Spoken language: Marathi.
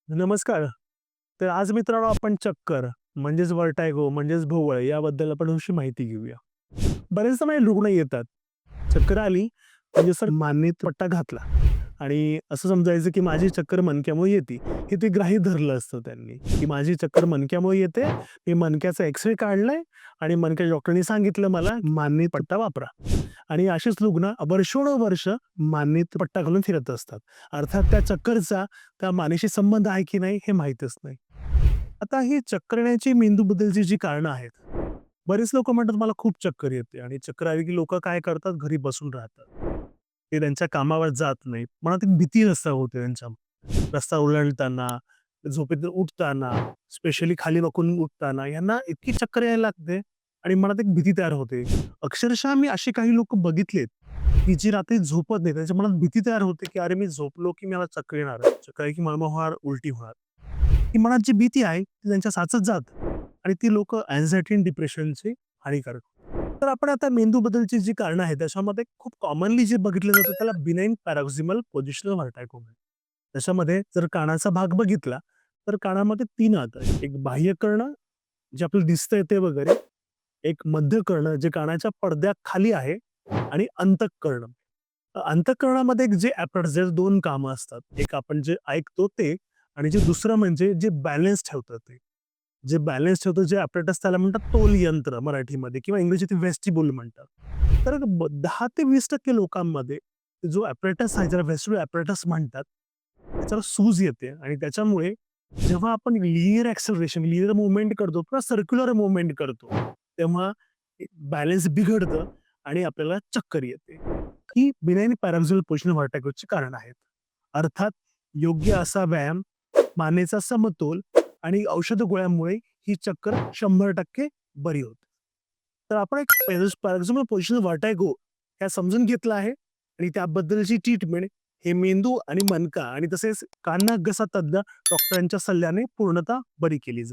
नमस्कार. तर आज मित्रांनो आपण चक्कर म्हणजेच व्हर्टायगो म्हणजेच भोवळ याबद्दल आपण थोडीशी माहिती घेऊया. बरेचदा माझे रुग्ण येतात. चक्कर आली म्हणजे सर मानेत पट्टा घातला आणि असं समजायचं की माझी चक्कर मणक्यामुळे येते. हे ते गृहीत धरलं असतं त्यांनी, की माझी चक्कर मणक्यामुळे येते. मी मणक्याचा एक्स-रे काढलाय आणि मणक्याच्या डॉक्टरनी सांगितलं मला मानेत पट्टा वापरा. आणि असेच रुग्ण वर्षोनवर्ष मानेत पट्टा घालून फिरत असतात. अर्थात त्या चक्करचा त्या मानेशी संबंध आहे की नाही हे माहीतच नाही. आता ही चक्कर येण्याची मेंदूबद्दलची जी कारणं आहेत. बरेच लोकं म्हणतात मला खूप चक्कर येते आणि चक्कर आली की लोकं काय करतात घरी बसून राहतात. ते त्यांच्या कामावर जात नाहीत. मनात एक भीती निर्माण होते त्यांच्या. रस्ता ओलांडताना, झोपेतून उठताना, स्पेशली खाली वाकून उठताना यांना इतकी चक्कर यायला लागते आणि मनात एक भीती तयार होते. अक्षरशः मी असे काही लोकं बघितलेत, की जी रात्री झोपत नाही. त्यांच्या मनात भीती तयार होते, की अरे मी झोपलो की मला चक्कर येणार. चक्कर आली की मला होणार, उलटी होणार. ही मनात जी भीती आहे ती त्यांच्या साचत जाते आणि ती लोकं अँक्झायटी आणि डिप्रेशनची हानिकारक. तर आपण आता मेंदूबद्दलची जी कारणं आहेत त्याच्यामध्ये खूप कॉमनली जे बघितलं जातं त्याला बिनाइन पॅराक्सिमल पोझिशनल व्हर्टायगो म्हणतात. त्याच्यामध्ये जर कानाचा भाग बघितला, तर कानामध्ये 3 आत आहेत. एक बाह्य कर्ण जे आपल्याला दिसतंय ते वगैरे, एक मध्य कर्ण जे कानाच्या पडद्याखाली आहे आणि अंतःकर्ण. अंतःकरणामध्ये जे ॲपरेटस 2 कामं असतात. एक आपण जे ऐकतो ते आणि जे दुसरं म्हणजे जे बॅलन्स ठेवतं ते. जे बॅलन्स ठेवतं जे ॲपरेटस त्याला म्हणतात तोलयंत्र मराठीमध्ये किंवा इंग्रजीत व्हेस्टिब्युल म्हणतात. तर 10 ते 20% लोकांमध्ये जो ॲपरेटस आहे ज्याला व्हेस्टिब्युलर ॲपरेटस म्हणतात, त्याच्याला सूज येते आणि त्याच्यामुळे जेव्हा आपण लिनिअर ॲक्सेलरेशन, लिनिअर मूव्हमेंट करतो किंवा सर्क्युलर मूव्हमेंट करतो, तेव्हा बॅलन्स बिघडतं आणि आपल्याला चक्कर येते. ही बिनाइन पॅराक्सिमल पोझिशनल व्हर्टिगोची कारणं आहेत. अर्थात योग्य असा व्यायाम, मानेचा समतोल आणि औषध गोळ्यांमुळे ही चक्कर 100% बरी होते. तर आपण एक पॅराक्सिमल पोझिशनल व्हर्टिगो हे समजून घेतलं आहे आणि त्याबद्दलची ट्रीटमेंट हे मेंदू आणि मणका आणि तसेच कान, नाक, घसा तज्ञ डॉक्टरांच्या सल्ल्याने पूर्णतः बरी केली जाते.